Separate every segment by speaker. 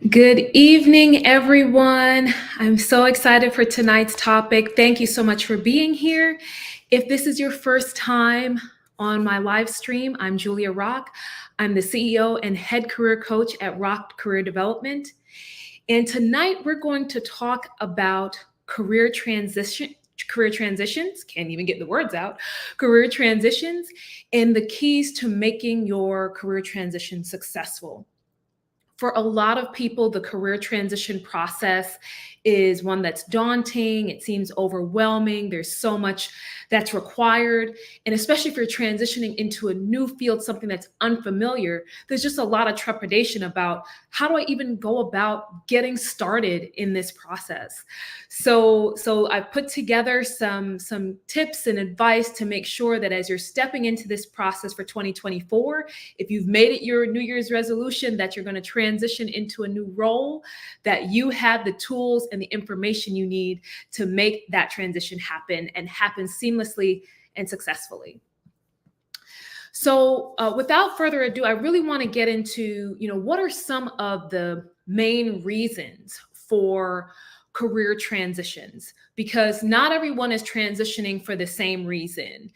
Speaker 1: Good evening, everyone. I'm so excited for tonight's topic. Thank you so much for being here. If this is your first time on my live stream, I'm Julia Rock. I'm the CEO and head career coach at Rock Career Development. And tonight we're going to talk about career transitions, can't even get the words out, career transitions, and the keys to making your career transition successful. For a lot of people, the career transition process is one that's daunting. It seems overwhelming. There's so much that's required. And especially if you're transitioning into a new field, something that's unfamiliar, there's just a lot of trepidation about how do I even go about getting started in this process. So I've put together some tips and advice to make sure that as you're stepping into this process for 2024, if you've made it your New Year's resolution that you're going to transition into a new role, that you have the tools and the information you need to make that transition happen and happen seamlessly and successfully. So without further ado, I really want to get into, what are some of the main reasons for career transitions? Because not everyone is transitioning for the same reason.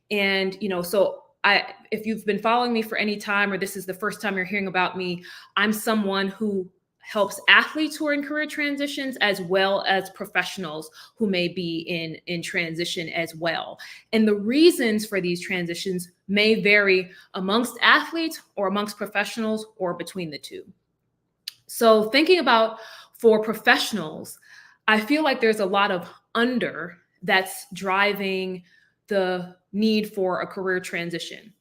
Speaker 1: And, if you've been following me for any time, or this is the first time you're hearing about me, I'm someone who helps athletes who are in career transitions as well as professionals who may be in transition as well. And the reasons for these transitions may vary amongst athletes or amongst professionals or between the two. So thinking about for professionals, I feel like there's a lot of under that's driving the need for a career transition.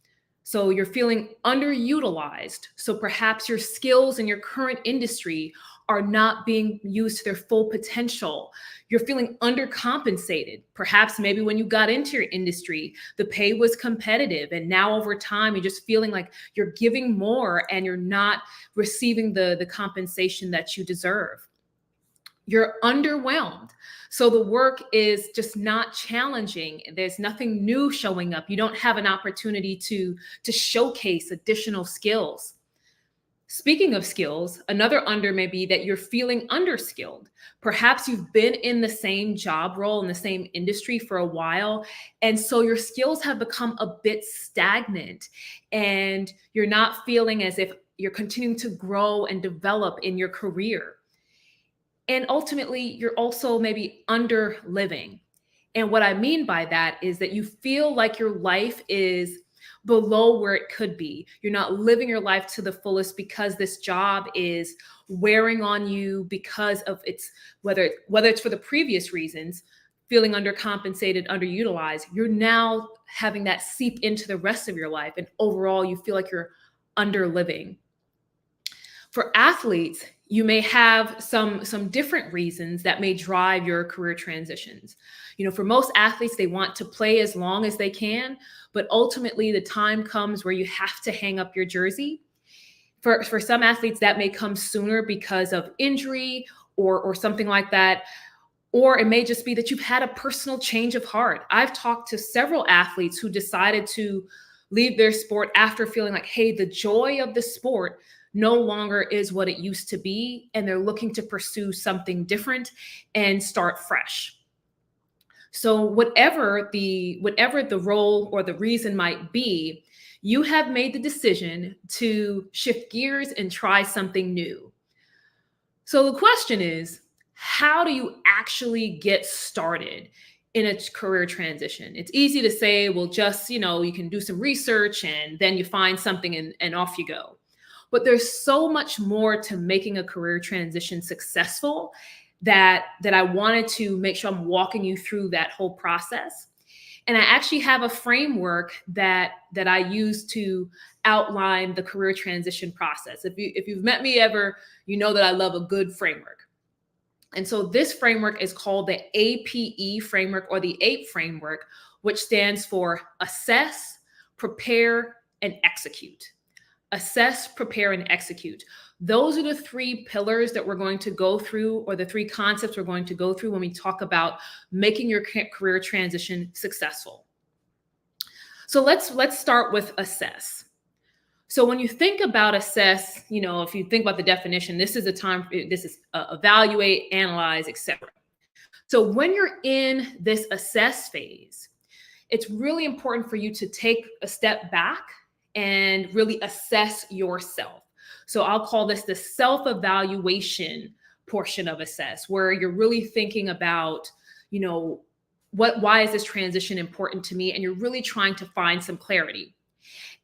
Speaker 1: So you're feeling underutilized. So perhaps your skills in your current industry are not being used to their full potential. You're feeling undercompensated. Perhaps maybe when you got into your industry, the pay was competitive. And now over time, you're just feeling like you're giving more and you're not receiving the compensation that you deserve. You're underwhelmed. So the work is just not challenging. There's nothing new showing up. You don't have an opportunity to showcase additional skills. Speaking of skills, another under may be that you're feeling underskilled. Perhaps you've been in the same job role in the same industry for a while, and so your skills have become a bit stagnant, and you're not feeling as if you're continuing to grow and develop in your career. And ultimately, you're also maybe under living. And what I mean by that is that you feel like your life is below where it could be. You're not living your life to the fullest because this job is wearing on you because of its whether it's for the previous reasons, feeling undercompensated, underutilized, you're now having that seep into the rest of your life. And overall, you feel like you're under living. For athletes, you may have some different reasons that may drive your career transitions. For most athletes, they want to play as long as they can, but ultimately the time comes where you have to hang up your jersey. For some athletes, that may come sooner because of injury or something like that. Or it may just be that you've had a personal change of heart. I've talked to several athletes who decided to leave their sport after feeling like, hey, the joy of the sport no longer is what it used to be, and they're looking to pursue something different and start fresh. So whatever the role or the reason might be, you have made the decision to shift gears and try something new. So the question is, how do you actually get started in a career transition? It's easy to say, well, just, you can do some research and then you find something and off you go. But there's so much more to making a career transition successful that I wanted to make sure I'm walking you through that whole process. And I actually have a framework that I use to outline the career transition process. If you've met me ever, you know that I love a good framework. And so this framework is called the APE framework, or the APE framework, which stands for assess, prepare, and execute. Assess, prepare, and execute. Those are the three pillars that we're going to go through, or the three concepts we're going to go through when we talk about making your career transition successful. So let's start with assess. So when you think about assess, if you think about the definition, this is a time, this is evaluate, analyze, etc. So when you're in this assess phase, it's really important for you to take a step back and really assess yourself. So I'll call this the self-evaluation portion of assess, where you're really thinking about, why is this transition important to me? And you're really trying to find some clarity.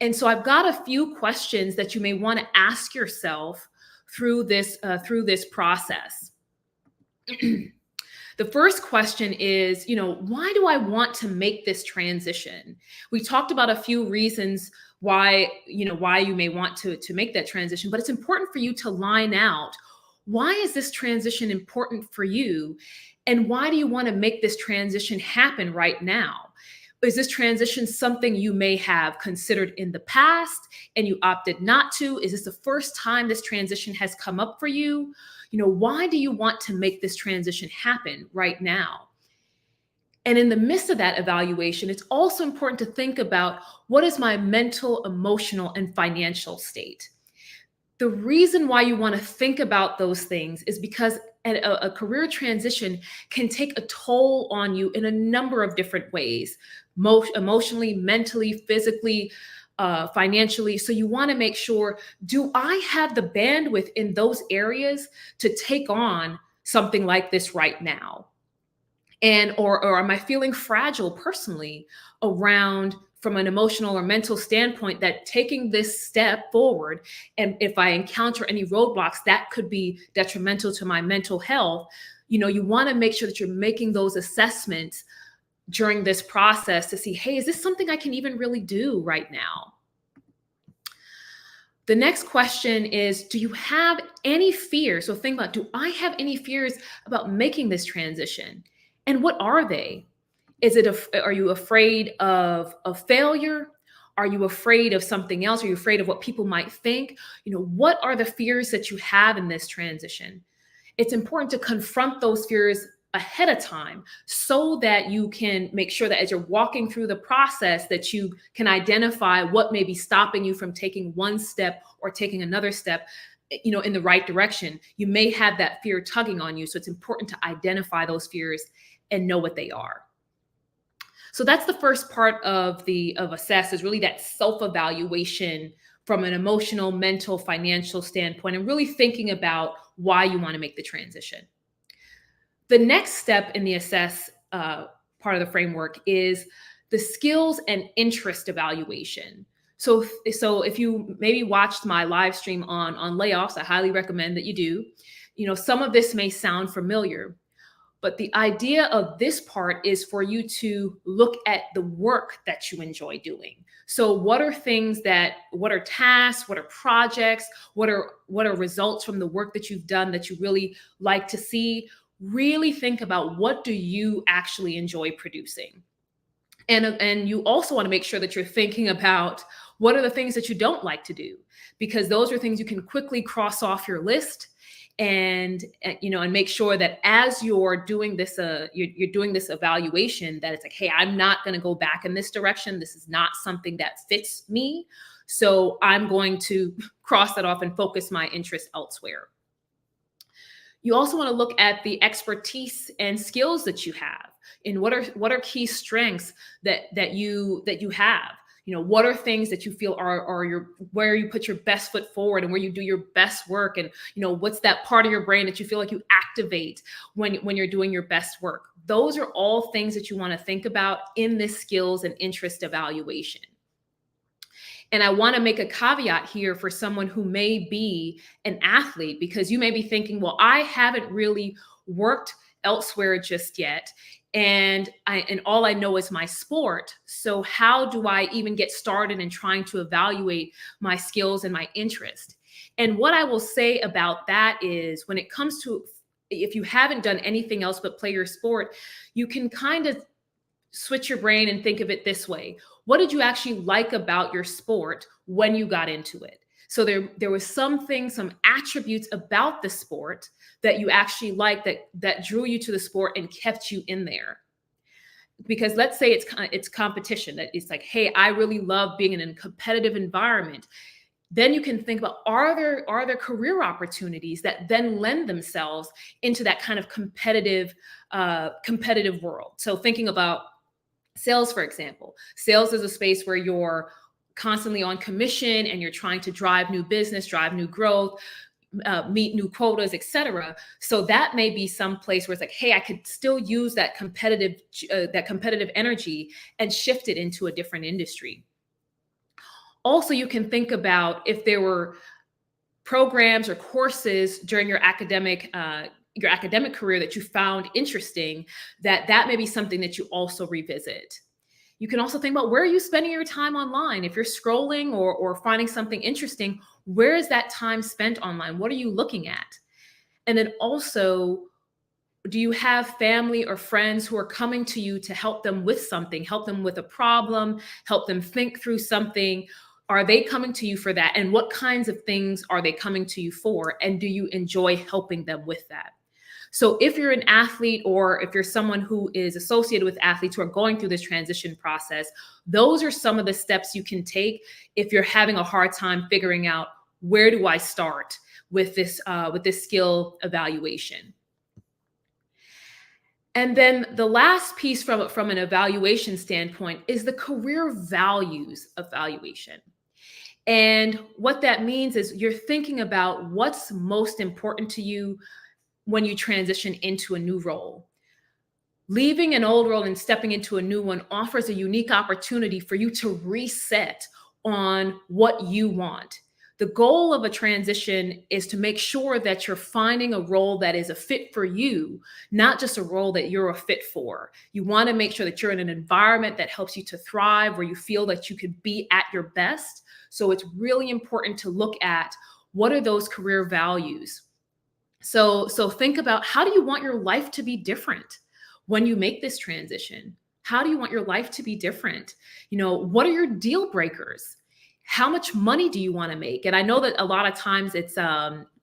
Speaker 1: And so I've got a few questions that you may want to ask yourself through this process. The first question is, why do I want to make this transition? We talked about a few reasons why you may want to make that transition, but it's important for you to line out, why is this transition important for you? And why do you want to make this transition happen right now? Is this transition something you may have considered in the past and you opted not to? Is this the first time this transition has come up for you? Why do you want to make this transition happen right now? And in the midst of that evaluation, it's also important to think about, what is my mental, emotional, and financial state? The reason why you want to think about those things is because a career transition can take a toll on you in a number of different ways, emotionally, mentally, physically, financially. So you want to make sure, do I have the bandwidth in those areas to take on something like this right now? And or am I feeling fragile personally around, from an emotional or mental standpoint, that taking this step forward, and if I encounter any roadblocks that could be detrimental to my mental health, you want to make sure that you're making those assessments during this process to see, hey, is this something I can even really do right now? The next question is, do you have any fears? So think about, do I have any fears about making this transition? And what are they? Are you afraid of failure? Are you afraid of something else? Are you afraid of what people might think? What are the fears that you have in this transition? It's important to confront those fears ahead of time so that you can make sure that as you're walking through the process, that you can identify what may be stopping you from taking one step or taking another step, in the right direction. You may have that fear tugging on you. So it's important to identify those fears and know what they are. So that's the first part of assess, is really that self-evaluation from an emotional, mental, financial standpoint, and really thinking about why you want to make the transition. The next step in the assess part of the framework is the skills and interest evaluation. So if you maybe watched my live stream on layoffs, I highly recommend that you do. Some of this may sound familiar, but the idea of this part is for you to look at the work that you enjoy doing. So what are tasks, what are projects, what are results from the work that you've done that you really like to see? Really think about, what do you actually enjoy producing? And you also want to make sure that you're thinking about, what are the things that you don't like to do? Because those are things you can quickly cross off your list, and make sure that as you're doing this, you're doing this evaluation, that it's like, hey, I'm not going to go back in this direction. This is not something that fits me. So I'm going to cross that off and focus my interest elsewhere. You also want to look at the expertise and skills that you have, and what are key strengths that you have. What are things that you feel are where you put your best foot forward and where you do your best work, and what's that part of your brain that you feel like you activate when you're doing your best work. Those are all things that you want to think about in this skills and interest evaluation. And I want to make a caveat here for someone who may be an athlete, because you may be thinking, well, I haven't really worked elsewhere just yet, and all I know is my sport. So how do I even get started in trying to evaluate my skills and my interest? And what I will say about that is, when it comes to, if you haven't done anything else but play your sport, you can kind of switch your brain and think of it this way. What did you actually like about your sport when you got into it? So there was some attributes about the sport that you actually liked, that drew you to the sport and kept you in there. Because let's say it's competition, that it's like, hey, I really love being in a competitive environment. Then you can think about, are there career opportunities that then lend themselves into that kind of competitive world? So thinking about sales, for example, sales is a space where you're constantly on commission and you're trying to drive new business, drive new growth, meet new quotas, etc. So that may be some place where it's like, hey, I could still use that competitive energy and shift it into a different industry. Also, you can think about if there were programs or courses during your academic career that you found interesting, that may be something that you also revisit. You can also think about, where are you spending your time online? If you're scrolling or finding something interesting, where is that time spent online? What are you looking at? And then also, do you have family or friends who are coming to you to help them with something, help them with a problem, help them think through something? Are they coming to you for that? And what kinds of things are they coming to you for? And do you enjoy helping them with that? So if you're an athlete, or if you're someone who is associated with athletes who are going through this transition process, those are some of the steps you can take if you're having a hard time figuring out, where do I start with this skill evaluation. And then the last piece from an evaluation standpoint is the career values evaluation. And what that means is you're thinking about what's most important to you when you transition into a new role. Leaving an old role and stepping into a new one offers a unique opportunity for you to reset on what you want. The goal of a transition is to make sure that you're finding a role that is a fit for you, not just a role that you're a fit for. You want to make sure that you're in an environment that helps you to thrive, where you feel that you could be at your best. So it's really important to look at, what are those career values? So think about, how do you want your life to be different when you make this transition? How do you want your life to be different? What are your deal breakers? How much money do you want to make? And I know that a lot of times it's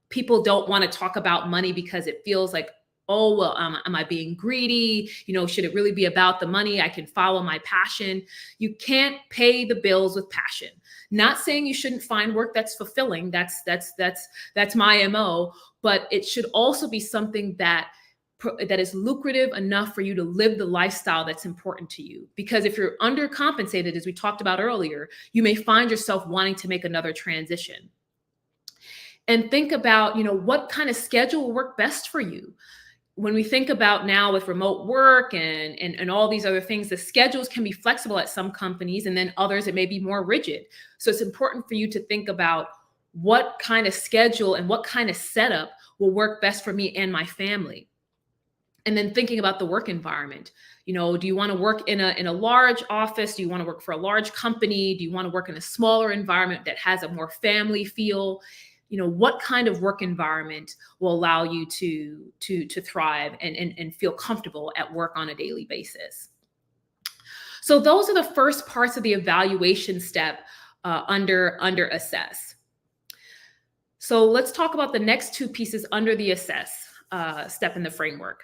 Speaker 1: people don't want to talk about money because it feels like, oh, well, am I being greedy? Should it really be about the money? I can follow my passion. You can't pay the bills with passion. Not saying you shouldn't find work that's fulfilling. That's my MO. But it should also be something that is lucrative enough for you to live the lifestyle that's important to you. Because if you're undercompensated, as we talked about earlier, you may find yourself wanting to make another transition. And think about, what kind of schedule will work best for you. When we think about now with remote work and all these other things, the schedules can be flexible at some companies, and then others it may be more rigid. So it's important for you to think about, what kind of schedule and what kind of setup will work best for me and my family. And then thinking about the work environment. Do you want to work in a large office? Do you want to work for a large company? Do you want to work in a smaller environment that has a more family feel? What kind of work environment will allow you to thrive and feel comfortable at work on a daily basis? So those are the first parts of the evaluation step under assess. So let's talk about the next two pieces under the assess step in the framework.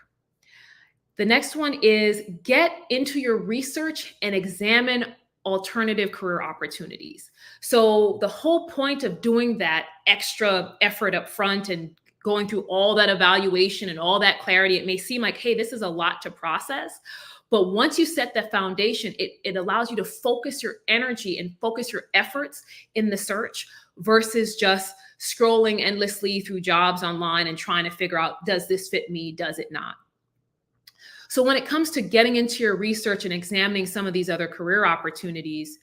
Speaker 1: The next one is, get into your research and examine alternative career opportunities. So the whole point of doing that extra effort up front and going through all that evaluation and all that clarity, it may seem like, hey, this is a lot to process. But once you set the foundation, it allows you to focus your energy and focus your efforts in the search, versus just scrolling endlessly through jobs online and trying to figure out, does this fit me? Does it not? So when it comes to getting into your research and examining some of these other career opportunities,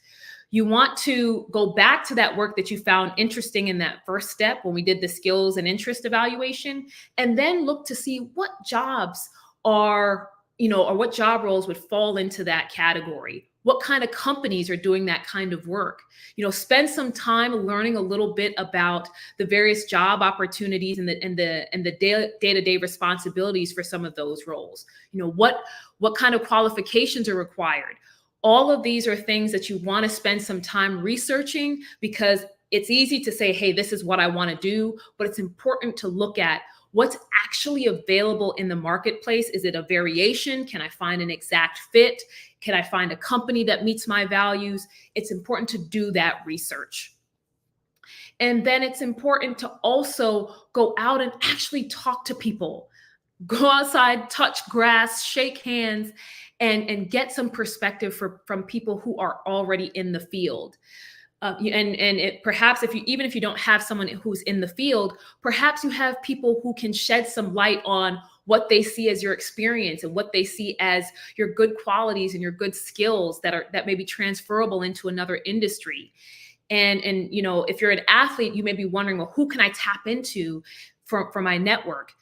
Speaker 1: you want to go back to that work that you found interesting in that first step when we did the skills and interest evaluation, and then look to see what jobs or what job roles would fall into that category. What kind of companies are doing that kind of work? Spend some time learning a little bit about the various job opportunities and the day-to-day responsibilities for some of those roles. What kind of qualifications are required? All of these are things that you want to spend some time researching, because it's easy to say, hey, this is what I want to do, but it's important to look at what's actually available in the marketplace. Is it a variation? Can I find an exact fit? Can I find a company that meets my values? It's important to do that research. And then it's important to also go out and actually talk to people. Go outside, touch grass, shake hands, and get some perspective from people who are already in the field. And it, perhaps if you, even if you don't have someone who's in the field, perhaps you have people who can shed some light on what they see as your experience and what they see as your good qualities and your good skills that may be transferable into another industry. And you know, if you're an athlete, you may be wondering, well, who can I tap into for my network?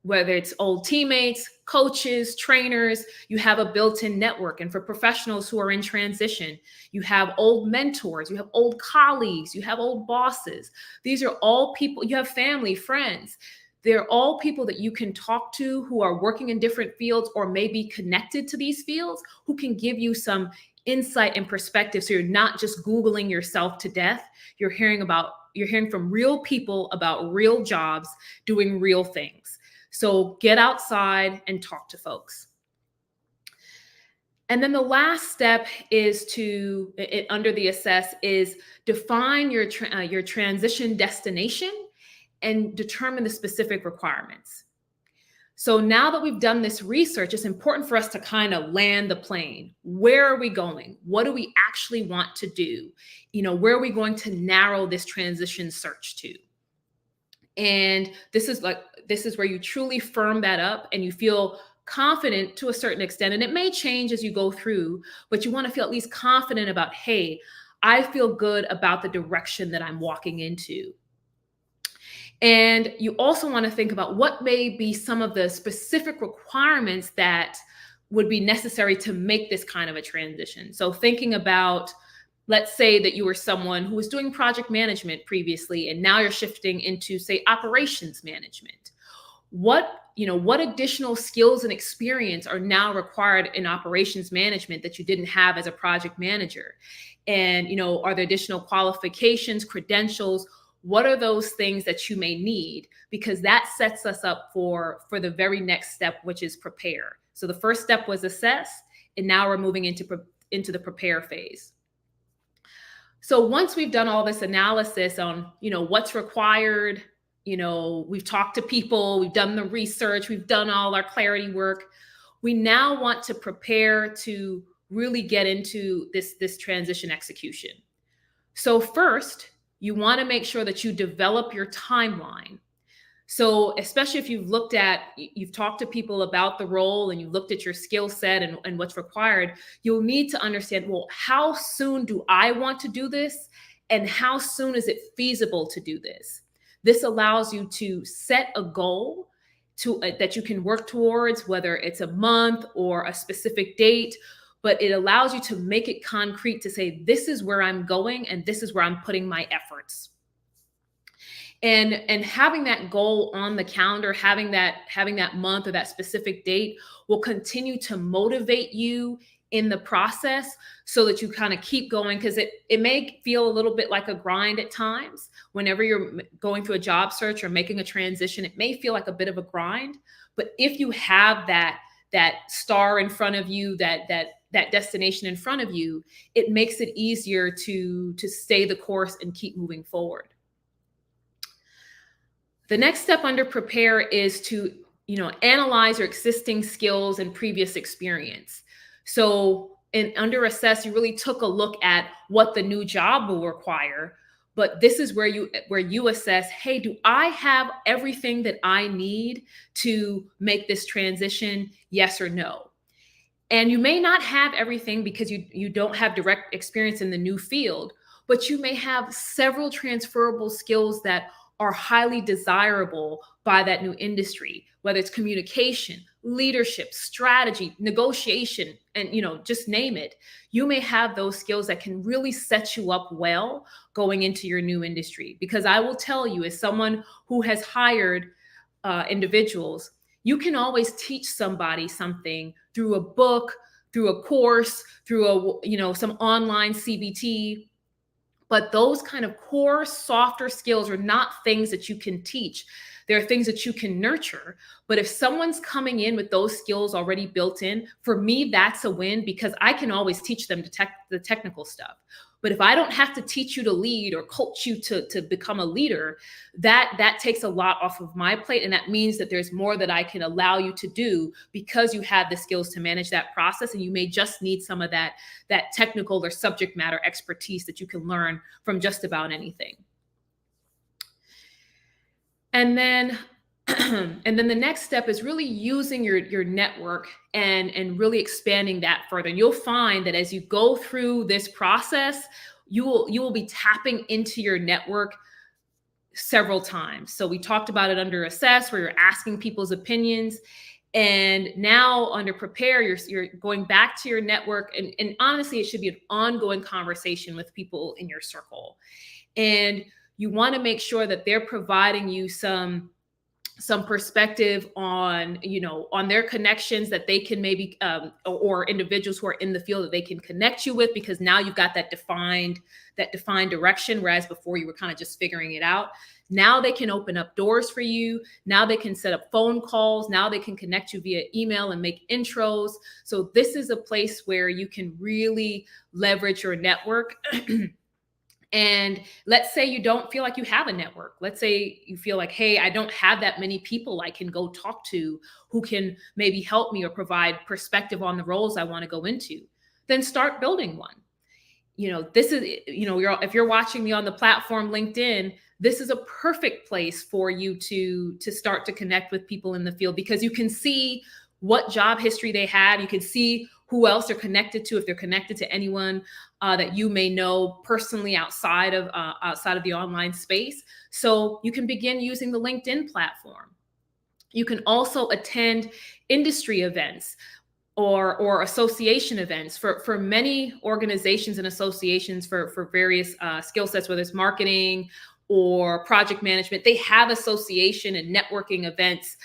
Speaker 1: Whether it's old teammates, coaches, trainers, you have a built-in network. And for professionals who are in transition, you have old mentors, you have old colleagues, you have old bosses. These are all people, you have family, friends. They're all people that you can talk to who are working in different fields or may be connected to these fields, who can give you some insight and perspective. So you're not just Googling yourself to death. You're hearing from real people about real jobs, doing real things. So get outside and talk to folks. And then the last step is under the assess, is define your transition destination and determine the specific requirements. So now that we've done this research, it's important for us to kind of land the plane. Where are we going? What do we actually want to do? You know, where are we going to narrow this transition search to? And this is where you truly firm that up and you feel confident to a certain extent. And it may change as you go through, but you want to feel at least confident about, hey, I feel good about the direction that I'm walking into. And you also want to think about what may be some of the specific requirements that would be necessary to make this kind of a transition. So thinking about, let's say that you were someone who was doing project management previously, and now you're shifting into, say, operations management. What additional skills and experience are now required in operations management that you didn't have as a project manager? And, are there additional qualifications, credentials? What are those things that you may need? Because that sets us up for the very next step, which is prepare. So the first step was assess, and now we're moving into the prepare phase. So once we've done all this analysis on, what's required, we've talked to people, we've done the research, we've done all our clarity work. We now want to prepare to really get into this transition execution. So first, you want to make sure that you develop your timeline. So especially if you've talked to people about the role and you've looked at your skill set and what's required, you'll need to understand, well, how soon do I want to do this? And how soon is it feasible to do this? This allows you to set a goal that you can work towards, whether it's a month or a specific date, but it allows you to make it concrete to say, this is where I'm going and this is where I'm putting my efforts. And having that goal on the calendar, having that month or that specific date will continue to motivate you in the process so that you kind of keep going, because it may feel a little bit like a grind at times. Whenever you're going through a job search or making a transition, it may feel like a bit of a grind. But if you have that star in front of you, that destination in front of you, it makes it easier to stay the course and keep moving forward. The next step under prepare is to, analyze your existing skills and previous experience. So under assess, you really took a look at what the new job will require, but this is where you assess, hey, do I have everything that I need to make this transition? Yes or no? And you may not have everything because you don't have direct experience in the new field, but you may have several transferable skills that are highly desirable by that new industry, whether it's communication, leadership, strategy, negotiation, and just name it. You may have those skills that can really set you up well going into your new industry. Because I will tell you, as someone who has hired individuals, you can always teach somebody something through a book, through a course, through some online CBT. But those kind of core, softer skills are not things that you can teach. There are things that you can nurture. But if someone's coming in with those skills already built in, for me, that's a win, because I can always teach them the technical stuff. But if I don't have to teach you to lead or coach you to become a leader, that takes a lot off of my plate. And that means that there's more that I can allow you to do because you have the skills to manage that process. And you may just need some of that technical or subject matter expertise that you can learn from just about anything. And then and then the next step is really using your network and really expanding that further. And you'll find that as you go through this process, you will be tapping into your network several times. So we talked about it under assess, where you're asking people's opinions. And now under prepare, you're going back to your network. And honestly, it should be an ongoing conversation with people in your circle. And you want to make sure that they're providing you some perspective on, on their connections that they can maybe, or individuals who are in the field that they can connect you with, because now you've got that defined direction. Whereas before you were kind of just figuring it out. Now they can open up doors for you. Now they can set up phone calls. Now they can connect you via email and make intros. So this is a place where you can really leverage your network. And let's say you don't feel like you have a network. Let's say you feel like, hey, I don't have that many people I can go talk to who can maybe help me or provide perspective on the roles I want to go into. Then start building one. This is, if you're watching me on the platform LinkedIn, this is a perfect place for you to start to connect with people in the field, because you can see what job history they had. You can see who else they're connected to, if they're connected to anyone that you may know personally outside of the online space. So you can begin using the LinkedIn platform. You can also attend industry events or association events for many organizations and associations for various skill sets, whether it's marketing or project management. They have association and networking events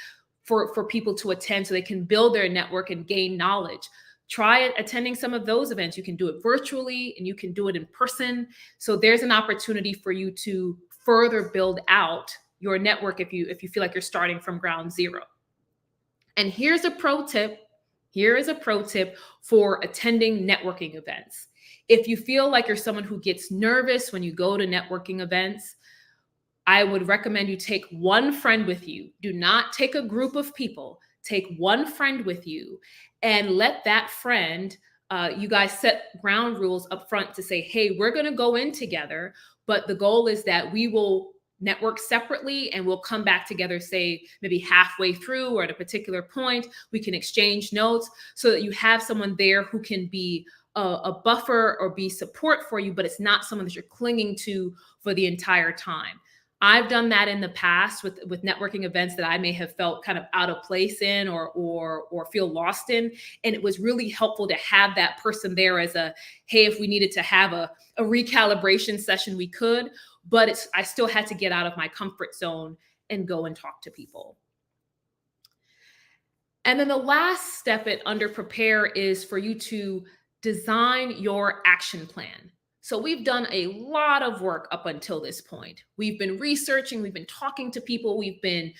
Speaker 1: for people to attend so they can build their network and gain knowledge. Try attending some of those events. You can do it virtually and you can do it in person. So there's an opportunity for you to further build out your network if you feel like you're starting from ground zero. And here's a pro tip. Here is a pro tip for attending networking events. If you feel like you're someone who gets nervous when you go to networking events, I would recommend you take one friend with you. Do not take a group of people. Take one friend with you and let that friend, you guys set ground rules up front to say, hey, we're going to go in together, but the goal is that we will network separately and we'll come back together, say maybe halfway through or at a particular point. We can exchange notes so that you have someone there who can be a buffer or be support for you, but it's not someone that you're clinging to for the entire time. I've done that in the past with networking events that I may have felt kind of out of place in or feel lost in. And it was really helpful to have that person there as a, hey, if we needed to have a recalibration session, we could, but I still had to get out of my comfort zone and go and talk to people. And then the last step at under prepare is for you to design your action plan. So we've done a lot of work up until this point. We've been researching, we've been talking to people, we've been,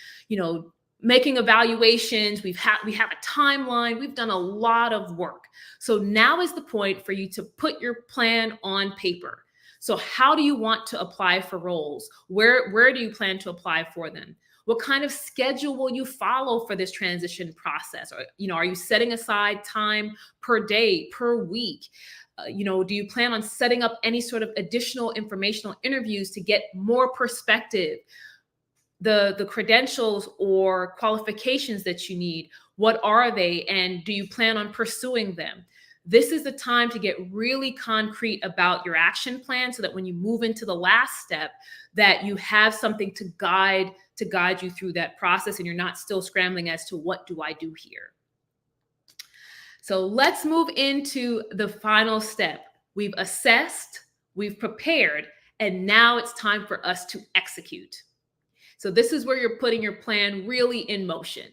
Speaker 1: making evaluations, we have a timeline, we've done a lot of work. So now is the point for you to put your plan on paper. So how do you want to apply for roles? Where do you plan to apply for them? What kind of schedule will you follow for this transition process? Or, are you setting aside time per day, per week? Do you plan on setting up any sort of additional informational interviews to get more perspective? The credentials or qualifications that you need, what are they? And do you plan on pursuing them? This is the time to get really concrete about your action plan so that when you move into the last step, that you have something to guide you through that process and you're not still scrambling as to what do I do here? So let's move into the final step. We've assessed, we've prepared, and now it's time for us to execute. So this is where you're putting your plan really in motion.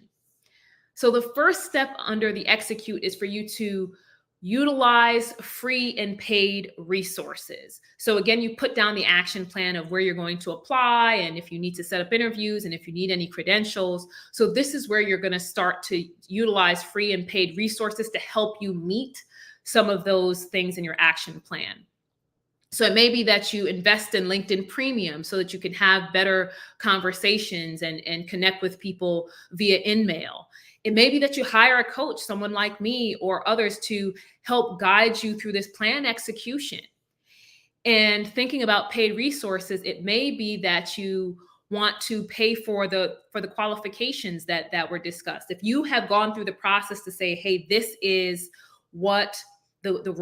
Speaker 1: So the first step under the execute is for you to utilize free and paid resources. So again, you put down the action plan of where you're going to apply and if you need to set up interviews and if you need any credentials. So this is where you're going to start to utilize free and paid resources to help you meet some of those things in your action plan. So it may be that you invest in LinkedIn Premium so that you can have better conversations and connect with people via InMail. It may be that you hire a coach, someone like me or others, to help guide you through this plan execution. And thinking about paid resources, it may be that you want to pay for the qualifications that were discussed. If you have gone through the process to say, hey, this is what the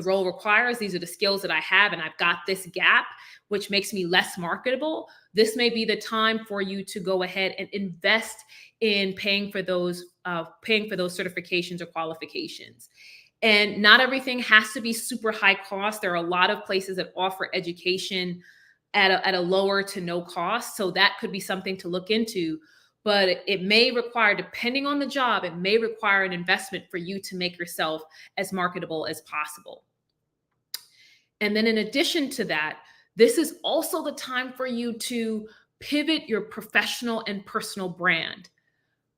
Speaker 1: role requires, these are the skills that I have, and I've got this gap, which makes me less marketable, this may be the time for you to go ahead and invest in paying for those certifications or qualifications. And not everything has to be super high cost. There are a lot of places that offer education at a lower to no cost. So that could be something to look into. But it may require, depending on the job, it may require an investment for you to make yourself as marketable as possible. And then in addition to that, this is also the time for you to pivot your professional and personal brand.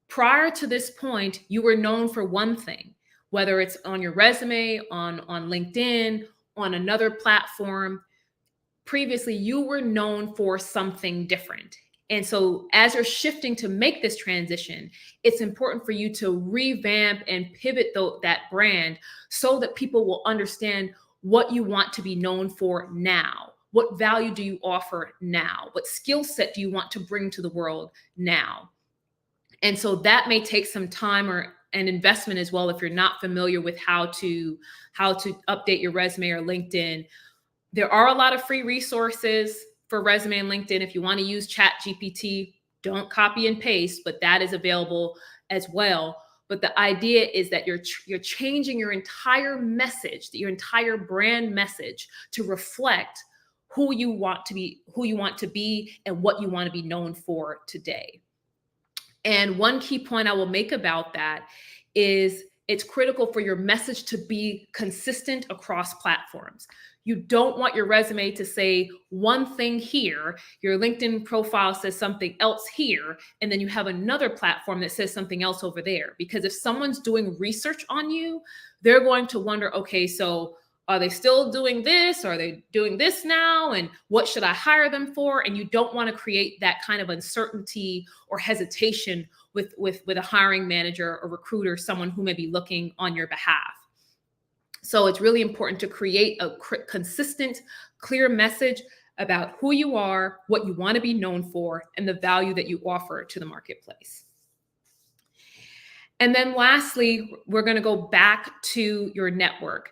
Speaker 1: Prior to this point, you were known for one thing, whether it's on your resume, on LinkedIn, on another platform. Previously, you were known for something different. And so as you're shifting to make this transition, it's important for you to revamp and pivot that brand so that people will understand what you want to be known for now. What value do you offer now? What skill set do you want to bring to the world now? And so that may take some time or an investment as well if you're not familiar with how to update your resume or LinkedIn. There are a lot of free resources for resume and LinkedIn. If you want to use ChatGPT, don't copy and paste, but that is available as well. But the idea is that you're changing your entire message, your entire brand message, to reflect who you want to be, and what you want to be known for today. And one key point I will make about that is it's critical for your message to be consistent across platforms. You don't want your resume to say one thing here, your LinkedIn profile says something else here, and then you have another platform that says something else over there. Because if someone's doing research on you, they're going to wonder, okay, so are they still doing this? Are they doing this now? And what should I hire them for? And you don't want to create that kind of uncertainty or hesitation with a hiring manager or recruiter, someone who may be looking on your behalf. So it's really important to create a consistent, clear message about who you are, what you want to be known for, and the value that you offer to the marketplace. And then lastly, we're going to go back to your network.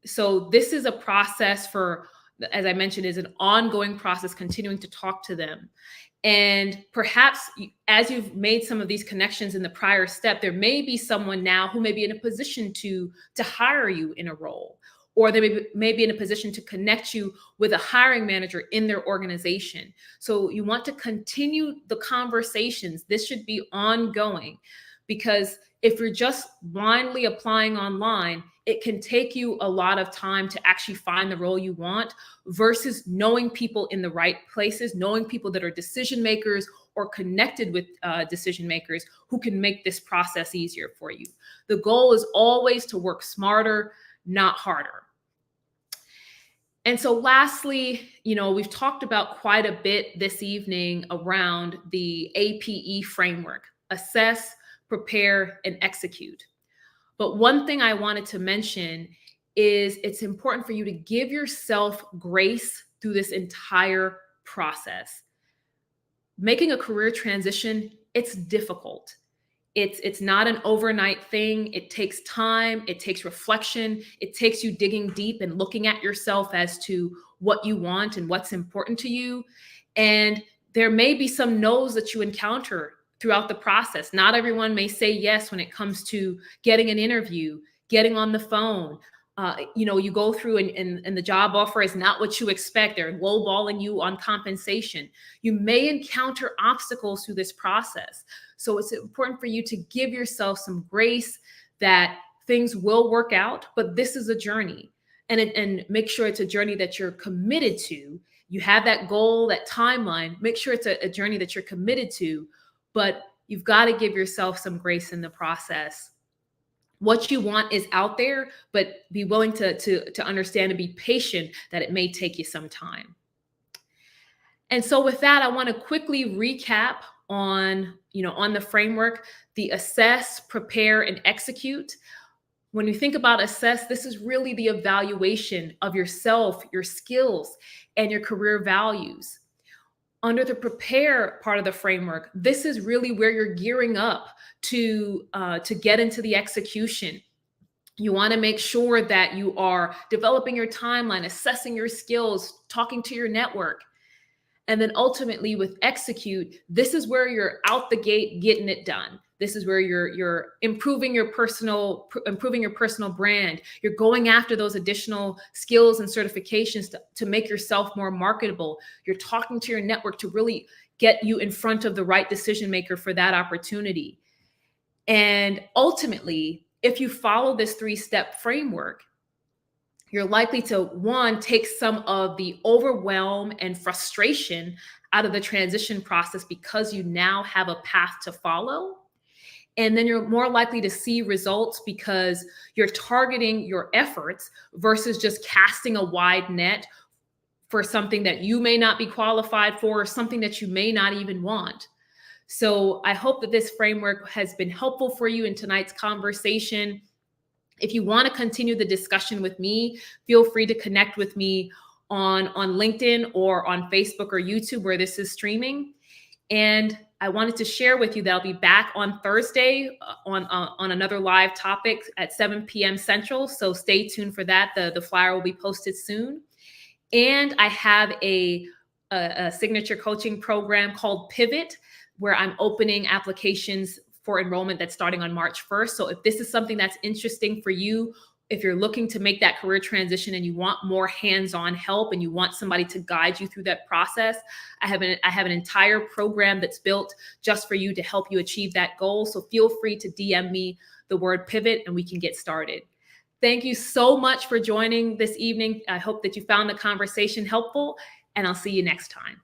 Speaker 1: So this is a process for, as I mentioned, is an ongoing process, continuing to talk to them. And perhaps as you've made some of these connections in the prior step, there may be someone now who may be in a position to hire you in a role, or they may be in a position to connect you with a hiring manager in their organization. So you want to continue the conversations. This should be ongoing, because if you're just blindly applying online, it can take you a lot of time to actually find the role you want, versus knowing people in the right places, knowing people that are decision makers or connected with decision makers who can make this process easier for you. The goal is always to work smarter, not harder. And so lastly, we've talked about quite a bit this evening around the APE framework: assess, prepare, and execute. But one thing I wanted to mention is it's important for you to give yourself grace through this entire process. Making a career transition, it's difficult. It's not an overnight thing. It takes time. It takes reflection. It takes you digging deep and looking at yourself as to what you want and what's important to you. And there may be some no's that you encounter throughout the process. Not everyone may say yes when it comes to getting an interview, getting on the phone. You go through and the job offer is not what you expect. They're lowballing you on compensation. You may encounter obstacles through this process. So it's important for you to give yourself some grace that things will work out, but this is a journey. And make sure it's a journey that you're committed to. You have that goal, that timeline. Make sure it's a journey that you're committed to, but you've got to give yourself some grace in the process. What you want is out there, but be willing to understand and be patient that it may take you some time. And so with that, I want to quickly recap on the framework, the assess, prepare, and execute. When you think about assess, this is really the evaluation of yourself, your skills, and your career values. Under the prepare part of the framework, this is really where you're gearing up to get into the execution. You want to make sure that you are developing your timeline, assessing your skills, talking to your network. And then ultimately with execute, this is where you're out the gate getting it done. This is where you're improving your personal brand. You're going after those additional skills and certifications to make yourself more marketable. You're talking to your network to really get you in front of the right decision maker for that opportunity. And ultimately, if you follow this 3-step framework, you're likely to, one, take some of the overwhelm and frustration out of the transition process because you now have a path to follow. And then you're more likely to see results because you're targeting your efforts versus just casting a wide net for something that you may not be qualified for or something that you may not even want. So I hope that this framework has been helpful for you in tonight's conversation. If you want to continue the discussion with me, feel free to connect with me on LinkedIn or on Facebook or YouTube where this is streaming. And I wanted to share with you that I'll be back on Thursday on another live topic at 7 p.m. Central. So stay tuned for that. The flyer will be posted soon. And I have a signature coaching program called Pivot, where I'm opening applications for enrollment that's starting on March 1st. So if this is something that's interesting for you, if you're looking to make that career transition and you want more hands-on help and you want somebody to guide you through that process, I have an entire program that's built just for you to help you achieve that goal. So feel free to DM me the word pivot and we can get started. Thank you so much for joining this evening. I hope that you found the conversation helpful, and I'll see you next time.